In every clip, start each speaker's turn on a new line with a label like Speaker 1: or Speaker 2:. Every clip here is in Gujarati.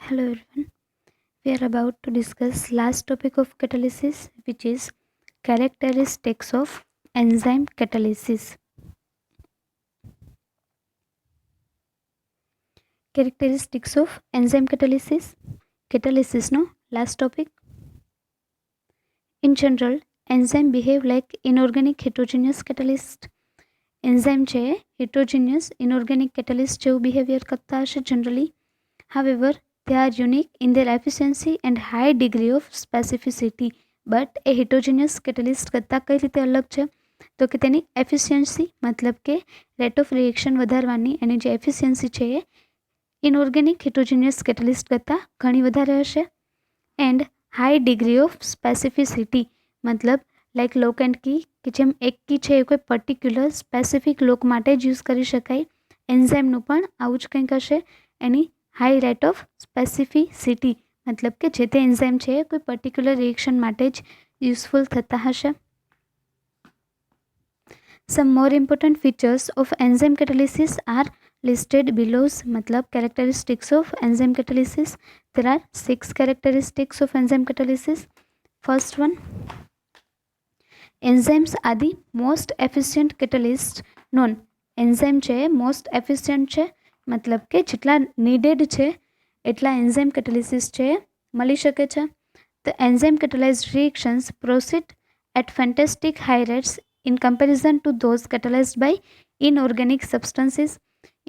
Speaker 1: Hello everyone. We are about to discuss last topic of catalysis, which is characteristics of enzyme catalysis. Characteristics of enzyme catalysis. Catalysis no last topic. In general, enzyme behave like inorganic heterogeneous catalyst. Enzyme છે heterogeneous inorganic catalyst જેવું behavior કરતા હશે generally. However, they are unique in their efficiency and high degree of specificity. But a heterogeneous catalyst કરતાં કઈ રીતે અલગ છે? તો કે તેની એફિશિયન્સી મતલબ કે રેટ ઓફ રિએક્શન વધારવાની એની જે એફિશિયન્સી છે એ ઇનઓર્ગેનિક હિટોજીનિયસ કેટેલિસ્ટ કરતાં ઘણી વધારે હશે. એન્ડ હાઈ ડિગ્રી ઓફ સ્પેસિફિસિટી મતલબ લાઇક લોક એન્ડ કી કે જેમ એક કી છે એ કોઈ પર્ટિક્યુલર સ્પેસિફિક લોક માટે જ યુઝ કરી શકાય. એન્ઝાઇમનું પણ આવું જ કંઈક હશે. એની હાઈ રેટ ઓફ સ્પેસિફિસિટી મતલબ કે જે તે એન્ઝાઇમ છે કોઈ પર્ટિક્યુલર રિએક્શન માટે જ યુઝફુલ થતા હશે. Some more important features of enzyme catalysis are listed below. मतलब characteristics of enzyme catalysis. There are 6 characteristics of enzyme catalysis. First one, enzymes are the most efficient catalyst known. enzyme છે most efficient છે मतलब કે જેટલા needed છે એટલા enzyme catalysis છે મળી શકે છે. The enzyme catalyzed reactions proceed at fantastic high rates in comparison to those catalyzed by inorganic substances.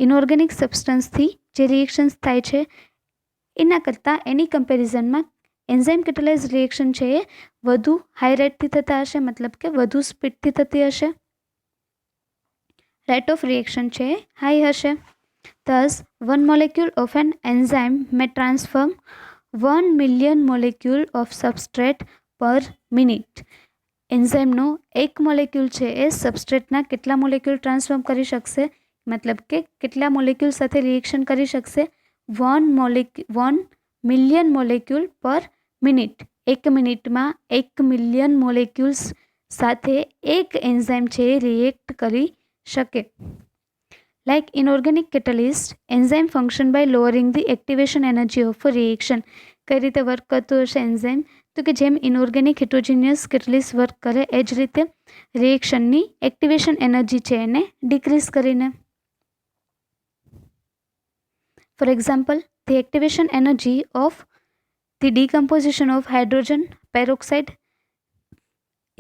Speaker 1: Inorganic સબસ્ટન્સથી જે રિએક્શન્સ થાય છે એના કરતાં એની કમ્પેરિઝનમાં એન્ઝાઇમ કેટાલાઇઝ રિએક્શન છે એ વધુ હાઈ રેટથી થતા હશે મતલબ કે વધુ સ્પીડથી થતી હશે. રેટ ઓફ રિએક્શન છે એ હાઈ હશે. Thus, 1 molecule of an enzyme may transform 1 million molecule of substrate per minute. એન્ઝાઇમનો એક મોલેક્યુલ છે એ સબસ્ટ્રેટના કેટલા મોલેક્યુલ ટ્રાન્સફોર્મ કરી શકશે मतलब કે કેટલા મોલેક્યુલ સાથે રિએક્શન કરી શકશે 1 મિલિયન મોલેક્યુલ પર મિનિટ. એક મિનિટમાં 1 મિલિયન મોલેક્યુલ્સ સાથે એક એન્ઝાઇમ છે રિએક્ટ કરી શકે. Like inorganic catalyst enzyme function by lowering the activation energy of reaction. કઈ રીતે વર્ક કરતું હશે એન્ઝાઇમ? તો કે જેમ ઇનઓર્ગેનિક હિટોજીનિયસ કેટાલિસ્ટ વર્ક કરે એ જ રીતે રિએક્શનની એક્ટિવેશન એનર્જી છે એને ડિક્રીઝ કરીને. For example, the activation energy of the decomposition of hydrogen peroxide.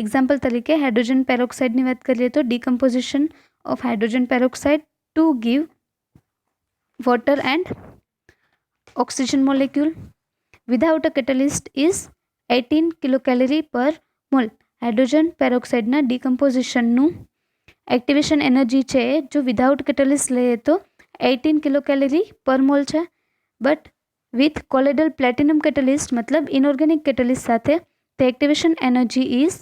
Speaker 1: Example તરીકે હાઇડ્રોજન પેરોક્સાઇડની વાત કરીએ તો decomposition of hydrogen peroxide to give water and oxygen molecule without a catalyst is 18 kilocalorie per mole. Hydrogen પેરોક્સાઇડના ડિકમ્પોઝિશનનું એક્ટિવેશન એનર્જી છે જો વિધાઉટ કેટાલિસ્ટ લઈએ તો 18 કિલોકેલરી પર મોલ છે. But with colloidal platinum catalyst મતલબ ઇનઓર્ગેનિક કેટાલિસ્ટ સાથે the activation energy is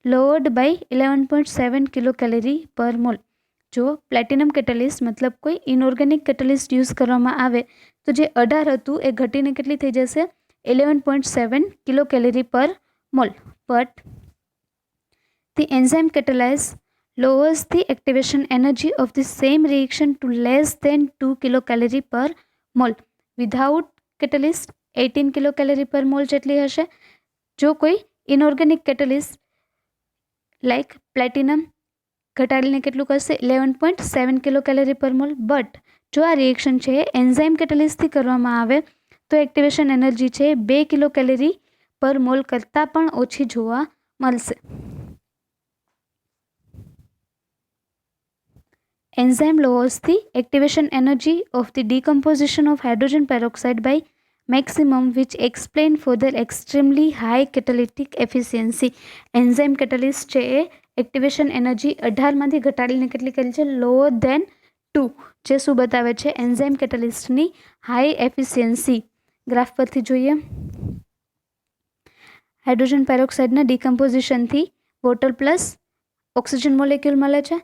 Speaker 1: lowered by 11.7 kilocalorie per mole. જો પ્લેટિનમ કેટાલિસ્ટ મતલબ કોઈ ઇનઓર્ગેનિક કેટાલિસ્ટ યુઝ કરવામાં આવે તો જે 18 હતું એ ઘટીને કેટલી થઈ જશે 11.7 kilocalorie per mole. But the enzyme catalase lowers the activation energy of the same reaction to less than 2 kilocalorie per mole. Without catalyst 18 kilocalorie per mole જેટલી હશે. જો કોઈ ઇનઓર્ગેનિક કેટાલિસ્ટ લાઇક પ્લેટિનમ ઘટાડીને કેટલું કરશે 11.7 કિલોકેલરી પર મોલ. બટ જો આ રિએક્શન છે એન્ઝાઇમ કેટાલિસ્ટથી કરવામાં આવે તો એક્ટિવેશન એનર્જી છે 2 કિલોકેલરી પર મોલ કરતાં પણ ઓછી જોવા મળશે. Enzyme lowers the activation energy of the decomposition of hydrogen peroxide by maximum, which explain for their extremely high catalytic efficiency. Enzyme catalyst છે એ એક્ટિવેશન એનર્જી 18માંથી ઘટાડીને કેટલી કરી છે લોઅર દેન 2 જે શું બતાવે છે એન્ઝાઇમ કેટાલિસ્ટની હાઈ એફિશિયન્સી. ગ્રાફ પરથી જોઈએ હાઇડ્રોજન પેરોક્સાઇડના ડિકમ્પોઝિશનથી વોટર પ્લસ ઓક્સિજન મોલેક્યુલ મળે છે.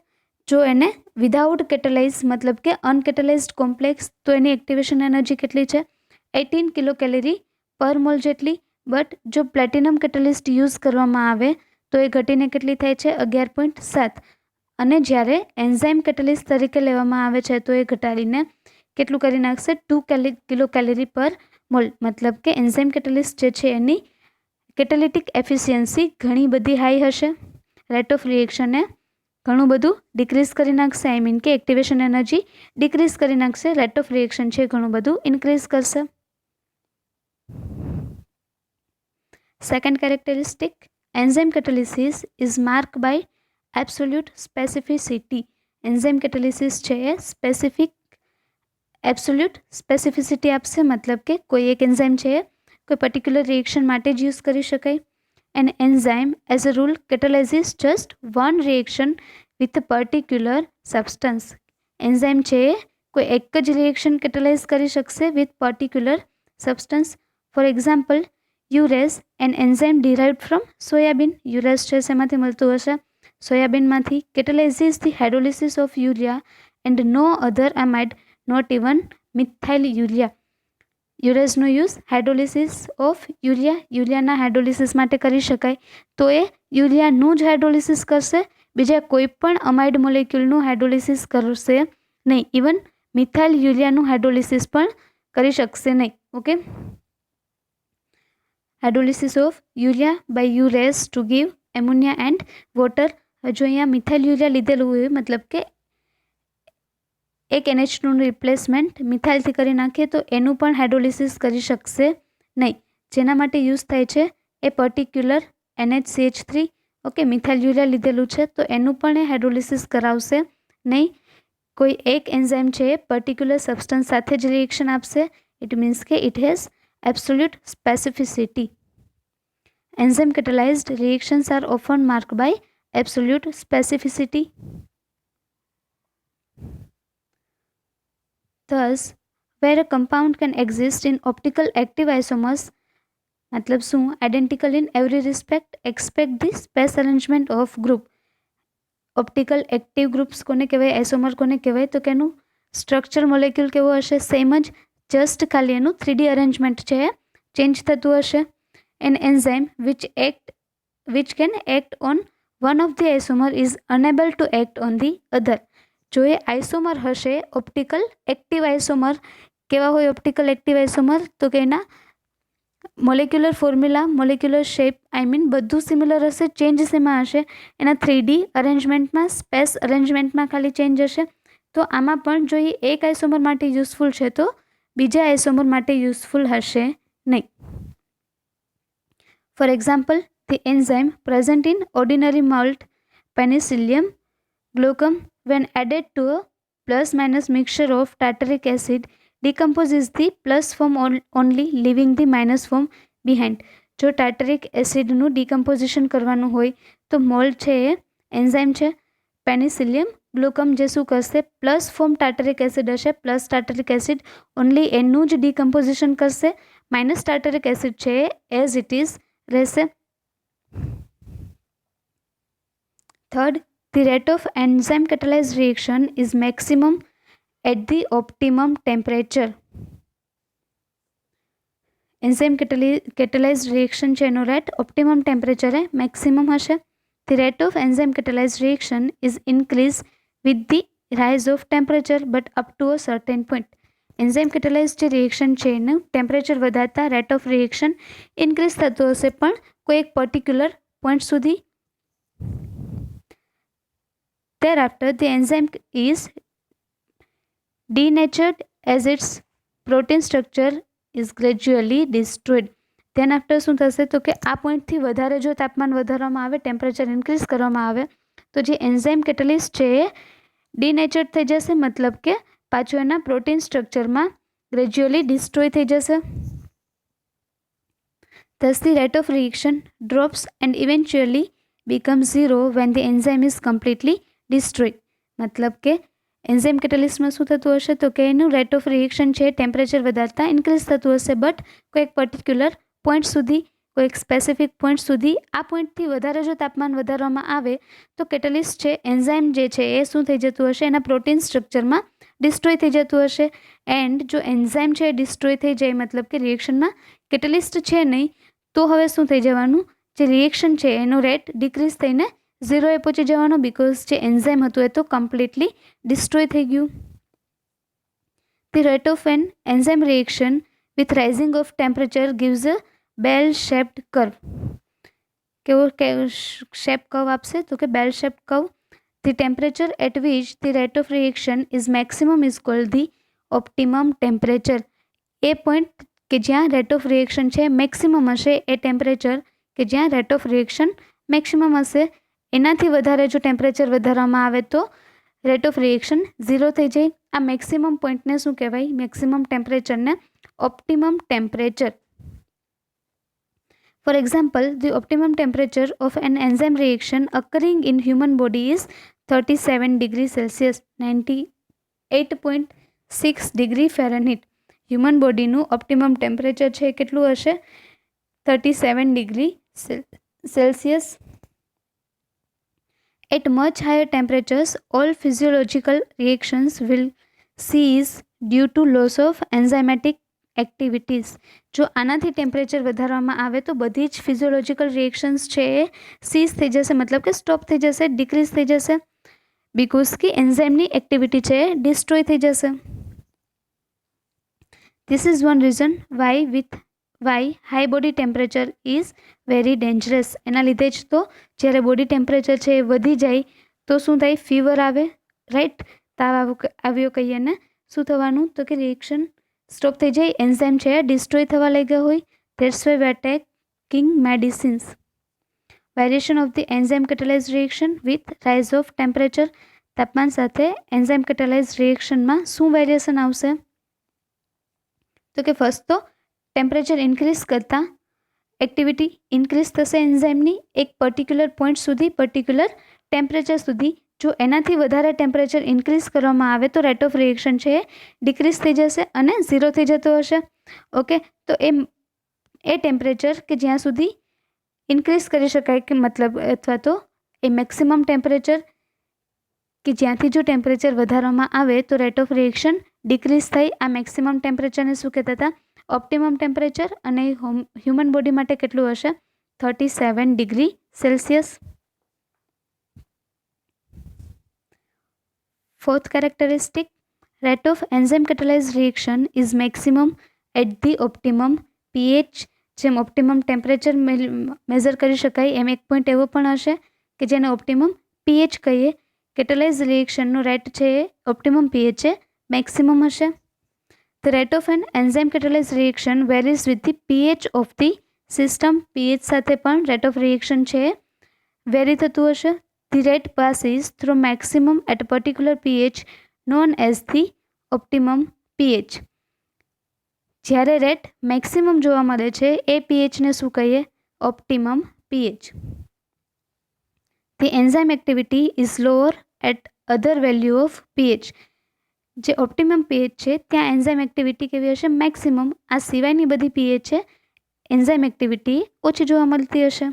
Speaker 1: જો એને વિધાઉટ કેટાલાઇઝ મતલબ કે અનકેટાલાઇઝડ કોમ્પ્લેક્સ તો એની એક્ટિવેશન એનર્જી કેટલી છે 18 કિલોકેલરી પર મોલ જેટલી. બટ જો પ્લેટિનમ કેટાલિસ્ટ યુઝ કરવામાં આવે તો એ ઘટીને કેટલી થાય છે 11.7. અને જ્યારે એન્ઝાઇમ કેટાલિસ્ટ તરીકે લેવામાં આવે છે તો એ ઘટાડીને કેટલું કરી નાખશે 2 કિલોકેલરી પર મોલ, मतलब કે એન્ઝાઇમ કેટેલિસ્ટ જે છે એની કેટેલિટિક એફિશિયન્સી ઘણી બધી હાઈ હશે. રેટ ઓફ રિએક્શનને ઘણું બધું ડિક્રીઝ કરી નાખશે, આઈ મીન કે એક્ટિવેશન એનર્જી ડિક્રીઝ કરી નાખશે. રેટ ઓફ રિએક્શન છે ઘણું બધું ઇન્ક્રીઝ કરશે. Second characteristic, enzyme catalysis is mark by absolute specificity. Enzyme catalysis છે એ સ્પેસિફિક એબ્સોલ્યુટ સ્પેસિફિસિટી આપશે, મતલબ કે કોઈ એક એન્ઝાઇમ છે એ કોઈ પર્ટિક્યુલર રિએક્શન માટે જ યુઝ કરી શકાય. An enzyme as a rule catalyses just one reaction with a particular substance. Enzyme છે એ કોઈ એક જ રિએક્શન કેટેલાઇઝ કરી શકશે with particular substance. For example, urease an enzyme derived from soybean. Urease છે શેમાંથી મળતું હશે? સોયાબીનમાંથી. Catalyses the hydrolysis of urea and no other amide, not even methyl urea. યુરેઝનો યુઝ હાઇડ્રોલિસિસ ઓફ યુરિયાના હાઇડ્રોલિસિસ માટે કરી શકાય. તો એ યુરિયાનું જ હાઇડ્રોલિસિસ કરશે, બીજા કોઈ પણ અમાઇડ મોલેક્યુલનું હાઇડ્રોલિસિસ કરશે નહીં. ઇવન મિથાઇલ યુરિયાનું હાઇડ્રોલિસિસ પણ કરી શકશે નહીં. Okay, hydrolysis of urea by urease to give ammonia and water. જો અહીંયા મિથાઇલ યુરિયા લીધેલું હોય, મતલબ કે એક NH2નું રિપ્લેસમેન્ટ મિથાઇલથી કરી નાખીએ તો એનું પણ હાઇડ્રોલિસિસ કરી શકશે નહીં. જેના માટે યુઝ થાય છે એ particular NHCH3. Okay, methyl urea લીધેલું છે તો એનું પણ એ હાઇડ્રોલિસિસ કરાવશે નહીં. કોઈ એક એન્ઝાઇમ છે એ પર્ટિક્યુલર સબસ્ટન્સ સાથે જ રિએક્શન આપશે. ઇટ મીન્સ કે it has absolute specificity. Enzyme catalyzed reactions are often marked by absolute specificity. Thus, where a compound can exist in optical active isomers, मतलब શું, identical in every respect, expect the space arrangement of group. Optical active groups કોને કહેવાય, આઇસોમર કોને કહેવાય, તો કે એનું સ્ટ્રક્ચર મોલેક્યુલ કેવો હશે? સેમ જ, જસ્ટ ખાલી એનું 3D અરેન્જમેન્ટ છે ચેન્જ થતું હશે. An enzyme which can act on one of the isomer is unable to act on the other. જો એ આઇસોમર હશે, ઓપ્ટિકલ એક્ટિવ આઇસોમર કેવા હોય? ઓપ્ટિકલ એક્ટિવ આઇસોમર તો કે એના molecular formula, molecular shape, I mean બધું સિમિલર હશે, ચેન્જ શેમાં હશે? એના 3D અરેન્જમેન્ટમાં, સ્પેસ અરેન્જમેન્ટમાં ખાલી ચેન્જ હશે. તો આમાં પણ જો એ એક આઇસોમર માટે યુઝફુલ છે તો બીજા આઇસોમર માટે યુઝફુલ હશે નહીં. For example, the enzyme present in ordinary malt penicillium glaucum when added to a plus minus mixture of tartaric acid decomposes the plus form only, leaving the minus form behind. જો ટાર્ટરિક એસિડનું ડિકમ્પોઝિશન કરવાનું હોય તો મોલ્ટ છે એ એન્ઝાઇમ છે પેનિસિલિયમ ગ્લુકમ જે શું કરશે? પ્લસ ફોર્મ ટાર્ટરિક એસિડ હશે, પ્લસ ટાર્ટરિક એસિડ ઓનલી એનું જ ડિકમ્પોઝિશન કરશે, માઇનસ ટાર્ટરિક એસિડ છે એ એઝ ઇટ ઇઝ રહેશે. Third, the rate of enzyme catalyzed reaction is maximum at the optimum temperature. Enzyme catalyzed reaction છે એનો રેટ ઓપ્ટિમમ ટેમ્પરેચરે મેક્સિમમ હશે. The rate of enzyme catalyzed reaction is increased with the rise of temperature but up to a certain point. Enzyme catalyse જે રિએક્શન છે એનું ટેમ્પરેચર વધારતા રેટ ઓફ રિએક્શન ઇન્ક્રીઝ થતું હશે, પણ કોઈ એક પર્ટિક્યુલર પોઈન્ટ સુધી. Thereafter, the enzyme is denatured as its protein structure is gradually destroyed. Then after શું થશે? તો કે આ પોઈન્ટથી વધારે જો તાપમાન વધારવામાં આવે, ટેમ્પરેચર ઇન્ક્રીઝ કરવામાં આવે તો જે એન્ઝાઇમ કેટેલિસ્ટ છે એ ડિનેચર્ડ થઈ જશે, મતલબ કે પાછું એના પ્રોટીન સ્ટ્રક્ચરમાં ગ્રેજ્યુઅલી ડિસ્ટ્રોય થઈ જશે. Thus the rate of reaction drops and eventually becomes zero when the enzyme is completely destroyed. મતલબ કે એન્ઝાઇમ કેટેલિસ્ટમાં શું થતું હશે? તો કે એનું રેટ ઓફ રિએક્શન છે ટેમ્પરેચર વધારતા ઇન્ક્રીઝ થતું હશે, બટ કોઈ એક પર્ટિક્યુલર પોઈન્ટ સુધી, કોઈ એક સ્પેસિફિક પોઈન્ટ સુધી, આ પોઈન્ટથી વધારે જો તાપમાન વધારવામાં આવે તો કેટેલિસ્ટ છે, એન્ઝાઇમ જે છે એ શું થઈ જતું હશે? એના પ્રોટીન સ્ટ્રક્ચરમાં ડિસ્ટ્રોય થઈ જતું હશે. એન્ડ જો એન્ઝાઇમ છે એ ડિસ્ટ્રોય થઈ જાય, મતલબ કે રિએક્શનમાં કેટેલિસ્ટ છે નહીં, તો હવે શું થઈ જવાનું? જે રિએક્શન છે એનો રેટ ડિક્રીઝ થઈને ઝીરોએ પહોંચી જવાનો, બિકોઝ જે એન્ઝાઇમ હતું એ તો કમ્પ્લીટલી ડિસ્ટ્રોય થઈ ગયું. The rate of an enzyme reaction with rising of temperature gives a bell shaped curve. કેવો શેપ કર્વ આપશે તો કે bell shape curve. The temperature at which the rate of reaction is maximum is called the optimum temperature. A point કે જ્યાં રેટ ઓફ રિએક્શન છે મેક્સિમમ હશે એ ટેમ્પરેચર કે જ્યાં રેટ ઓફ રિએક્શન મેક્સિમમ હશે. એનાથી વધારે જો ટેમ્પરેચર વધારવામાં આવે તો રેટ ઓફ રિએક્શન 0 થઈ જાય. આ મેક્સિમમ પોઈન્ટને શું કહેવાય? મેક્સિમમ ટેમ્પરેચરને optimum temperature. For example, the optimum temperature of an enzyme reaction occurring in human body is 37 degrees Celsius, 98.6 degree Fahrenheit. Human બોડીનું ઓપ્ટિમમ ટેમ્પરેચર છે કેટલું હશે? 37 degree Celsius. At much higher temperatures, all physiological reactions will cease due to loss of enzymatic activities. જો આનાથી ટેમ્પરેચર વધારવામાં આવે તો બધી જ ફિઝિયોલોજીકલ રિએક્શન્સ છે એ સીઝ થઈ જશે, મતલબ કે સ્ટોપ થઈ જશે, ડિક્રીઝ થઈ જશે, બિકોઝ કે એન્ઝાઇમની એક્ટિવિટી છે એ ડિસ્ટ્રોય થઈ જશે. This is one reason why high body temperature is very dangerous. એના લીધે જ તો જ્યારે બોડી ટેમ્પરેચર છે એ વધી જાય તો શું થાય? ફીવર આવે, રાઈટ? તાવ આવ્યો કહીએ ને, શું થવાનું? તો કે રિએક્શન સ્ટોપ થઈ જાય, એન્ઝાઇમ છે ડિસ્ટ્રોય થવા લાગ્યા હોય. That's why we are taking medicines. Variation of the enzyme catalyzed reaction with rise of temperature. તાપમાન સાથે એન્ઝાઇમ catalyzed reactionમાં શું વેરિએશન આવશે? તો કે ફર્સ્ટ તો ટેમ્પરેચર ઇન્ક્રીઝ કરતાં એક્ટિવિટી ઇન્ક્રીઝ થશે એન્ઝાઇમની એક પર્ટિક્યુલર પોઈન્ટ સુધી, પર્ટિક્યુલર ટેમ્પરેચર સુધી. જો એનાથી વધારે ટેમ્પરેચર ઇન્ક્રીઝ કરવામાં આવે તો રેટ ઓફ રિએક્શન છે એ ડિક્રીઝ થઈ જશે અને 0 થઈ જતો હશે. ઓકે, તો એ ટેમ્પરેચર કે જ્યાં સુધી ઇન્ક્રીઝ કરી શકાય કે મતલબ અથવા તો એ મેક્સિમમ ટેમ્પરેચર કે જ્યાંથી જો ટેમ્પરેચર વધારવામાં આવે તો રેટ ઓફ રિએક્શન ડિક્રીઝ થાય. આ મેક્સિમમ ટેમ્પરેચરને શું કહેતા હતા? Optimum temperature. અને હ્યુમન બોડી માટે કેટલું હશે? 37 degree Celsius. Fourth characteristic, rate of enzyme catalyzed reaction is maximum at the optimum pH. જેમ ઓપ્ટિમમ ટેમ્પરેચર મેઝર કરી શકાય એમ એક પોઈન્ટ એવો પણ હશે કે જેને ઓપ્ટિમમ pH કહીએ. કેટેલાઇઝ રિએક્શનનો રેટ છે એ ઓપ્ટિમમ pH છે, મેક્સિમમ હશે. The rate of an enzyme catalyzed reaction varies with the pH of the system. pH સાથે પણ rate of reaction છે વેરી થતું હશે. The rate passes through maximum at a particular pH known as the optimum pH. જ્યારે રેટ મેક્સિમમ જોવા મળે છે એ pHને શું કહીએ? Optimum pH. The enzyme activity is lower at other value of pH. જે ઓપ્ટિમમ pH છે ત્યાં એન્ઝાઇમ એક્ટિવિટી કેવી હશે? મેક્સિમમ. આ સિવાયની બધી pH છે એન્ઝાઇમ એક્ટિવિટી ઓછી જોવા મળતી હશે.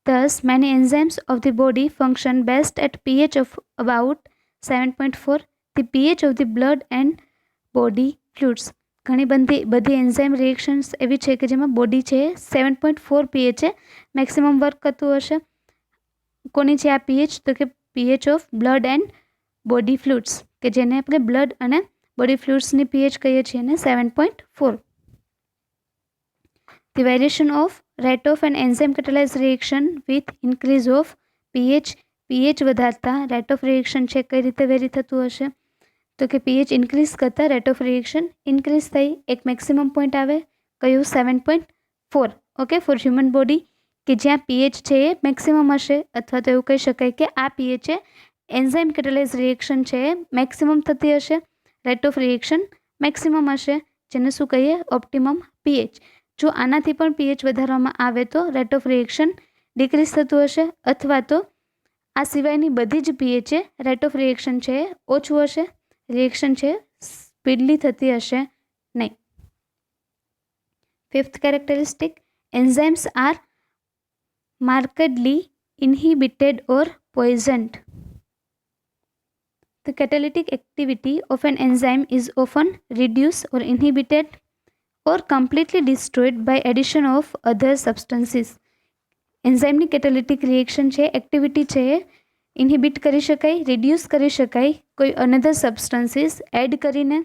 Speaker 1: Thus, many enzymes of the body function best at pH of about 7.4. The pH of the blood and body fluids. ઘણી બધી એન્ઝાઇમ રિએક્શન્સ એવી છે કે જેમાં બોડી છે 7.4 pH છે, મેક્સિમમ વર્ક કરતું હશે. કોની છે આ pH? તો કે pH of blood and body fluids, કે જેને આપણે બ્લડ અને બોડી ફ્લુઇડ્સની pH કહીએ છીએ ને 7.4. The variation of rate of an enzyme catalyzed reaction with increase of pH. pH વધારતા રેટ ઓફ રિએક્શન છે કઈ રીતે વેરી થતું હશે? તો કે pH ઇન્ક્રીઝ કરતાં રેટ ઓફ રિએક્શન ઇન્ક્રીઝ થઈ એક મેક્સિમમ પોઈન્ટ આવે, કયું? 7.4. ઓકે, ફોર હ્યુમન બોડી કે જ્યાં pH છે એ મેક્સિમમ હશે, અથવા તો એવું કહી શકાય કે આ pH છે એન્ઝાઇમ કેટેલાઇઝ રિએક્શન છે એ મેક્સિમમ થતી હશે, રેટ ઓફ રિએક્શન મેક્સિમમ હશે, જેને શું કહીએ? Optimum pH. જો આનાથી પણ pH વધારવામાં આવે તો રેટ ઓફ રિએક્શન ડિક્રીઝ થતું હશે, અથવા તો આ સિવાયની બધી જ pH છે રેટ ઓફ રિએક્શન છે ઓછું હશે, રિએક્શન છે સ્પીડલી થતી હશે નહીં. Fifth characteristic, enzymes are markedly inhibited or poisoned. The catalytic activity of an enzyme is often reduced or inhibited or completely destroyed by addition of other substances. એન્ઝાઇમની કેટેલિટિક રિએક્શન છે એક્ટિવિટી છે ઇન્હિબિટ કરી શકાય, રિડ્યુસ કરી શકાય કોઈ અનધર સબસ્ટન્સીસ એડ કરીને.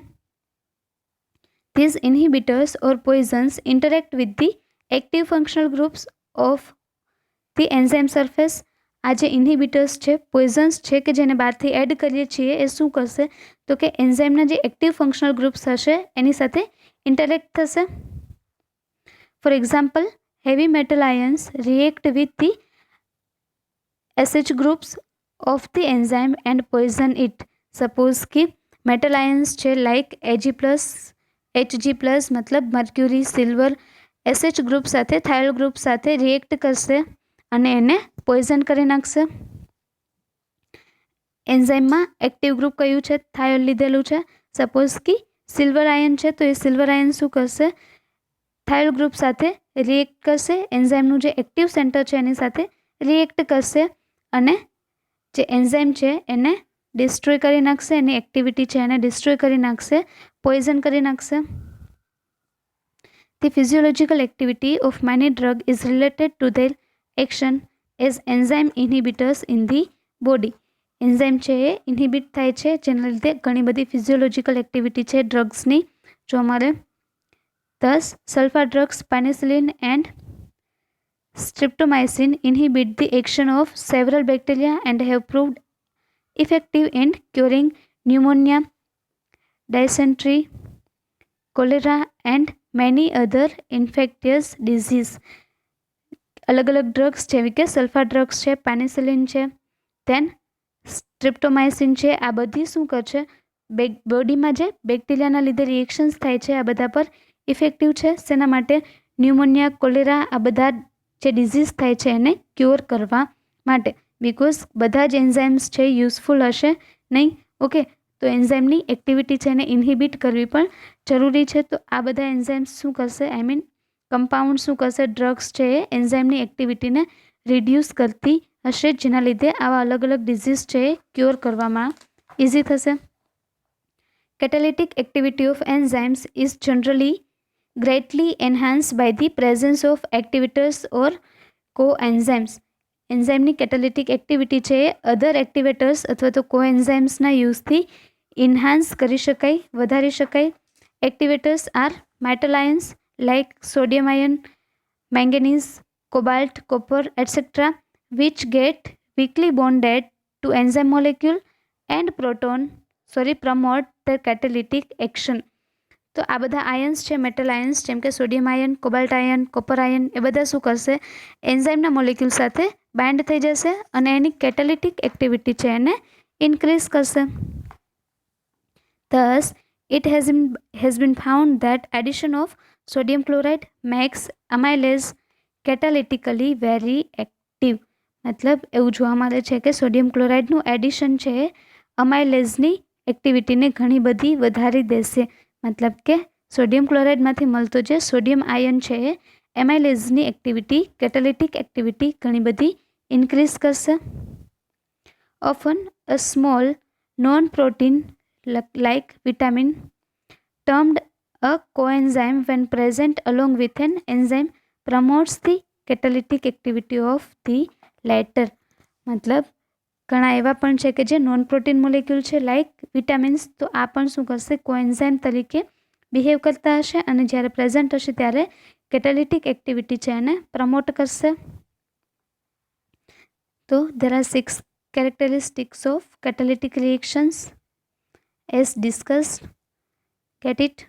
Speaker 1: These inhibitors or poisons interact with the active functional groups of the enzyme surface. આ જે ઇન્હિબિટર્સ છે, પોઈઝન્સ છે કે જેને બહારથી એડ કરીએ છીએ, એ શું કરશે તો કે એન્ઝાઇમના જે એક્ટિવ ફંક્શનલ ગ્રુપ્સ હશે એની સાથે ઇન્ટરેક્ટ થશે. For example, heavy metal ions react with the SH groups of the enzyme and poison it. Suppose कि metal ions છે like Ag+, Hg+, मतलब mercury, silver, SH ગ્રુપ સાથે થાયોલ ગ્રુપ સાથે રિએક્ટ કરશે અને એને પોઈઝન કરી નાખશે. એન્ઝાઇમમાં એક્ટિવ ગ્રુપ કયું છે? થાયોલ લીધેલું છે. સપોઝ કે સિલ્વર આયન છે તો એ સિલ્વર આયન શું કરશે? થાયોલ ગ્રુપ સાથે રિએક્ટ કરશે, એન્ઝાઇમનું જે એક્ટિવ સેન્ટર છે એની સાથે રિએક્ટ કરશે અને જે એન્ઝાઇમ છે એને ડિસ્ટ્રોય કરી નાખશે, એની એક્ટિવિટી છે એને ડિસ્ટ્રોય કરી નાખશે, પોઈઝન કરી નાખશે. The physiological activity of many drugs is related to their action as enzyme inhibitors in the body. Enzyme છે એ ઇન્હિબિટ થાય છે, જેના લીધે ઘણી બધી ફિઝિયોલોજીકલ એક્ટિવિટી છે ડ્રગ્સની જોવા મળે. Thus, sulfur drugs, penicillin and streptomycin inhibit the action of several bacteria and have proved effective in curing pneumonia, dysentery, cholera and many other infectious disease. અલગ અલગ ડ્રગ્સ જેવી કે સલ્ફર ડ્રગ્સ છે, પેનિસિલિન છે, દેન સ્ટ્રિપ્ટોમાઇસિન છે, આ બધી શું કરશે? બોડીમાં જે બેક્ટેરિયાના લીધે રિએક્શન્સ થાય છે આ બધા પર ઇફેક્ટિવ છે. શેના માટે? ન્યુમોનિયા, કોલેરા, આ બધા જે ડિઝીઝ થાય છે એને ક્યોર કરવા માટે. બિકોઝ બધા જ એન્ઝાઇમ્સ છે યુઝફુલ હશે નહીં. ઓકે, તો એન્ઝાઇમની એક્ટિવિટી છે એને ઇન્હિબિટ કરવી પણ જરૂરી છે. તો આ બધા એન્ઝાઇમ્સ શું કરશે? આઈ મીન કમ્પાઉન્ડ શું કરશે? ડ્રગ્સ છે એ એન્ઝાઇમની એક્ટિવિટીને રિડ્યુસ કરતી હશે, જેના લીધે આવા અલગ અલગ ડિઝીઝ છે એ ક્યોર કરવામાં ઇઝી થશે. Catalytic activity of enzymes is generally greatly enhanced by the presence of activators or coenzymes. એન્ઝાઇમની કેટાલિટિક એક્ટિવિટી છે એ અધર એક્ટિવેટર્સ અથવા તો કોએન્ઝાઇમ્સના યુઝથી ઇન્હાન્સ કરી શકાય, વધારી શકાય. Activators are metal ions like sodium ion, manganese, cobalt, copper etcetera which get weakly bonded to enzyme molecule and promote their catalytic action. તો આ બધા આયન્સ છે, મેટલ આયન્સ જેમ કે sodium ion, cobalt ion, copper ion, એ બધા શું કરશે? એન્ઝાઇમના મોલેક્યુલ સાથે બાઇન્ડ થઈ જશે અને એની કેટાલિટિક એક્ટિવિટી છે એને ઇન્ક્રીઝ કરશે. Thus, it has been found that addition of sodium chloride makes amylase catalytically very active. મતલબ એવું જોવા મળે છે કે સોડિયમ ક્લોરાઇડનું એડિશન છે એ અમાઇલેઝની એક્ટિવિટીને ઘણી બધી વધારી દેશે. મતલબ કે સોડિયમ ક્લોરાઇડમાંથી મળતો જે સોડિયમ આયન છે એ એમાઇલેઝની એક્ટિવિટી, કેટાલિટિક એક્ટિવિટી ઘણી બધી ઇન્ક્રીઝ કરશે. Often a small non-protein like vitamin termed a coenzyme when present along with an enzyme promotes the catalytic activity of the latter. મતલબ ઘણા એવા પણ છે કે જે નોન પ્રોટીન મોલેક્યુલ છે લાઇક વિટામિન્સ, તો આ પણ શું કરશે? કોએન્ઝાઇમ તરીકે બિહેવ કરતા હશે અને જ્યારે પ્રેઝન્ટ હશે ત્યારે કેટાલિટિક એક્ટિવિટી છે એને પ્રમોટ કરશે. તો there are 6 characteristics of catalytic reactions as discussed. Get it?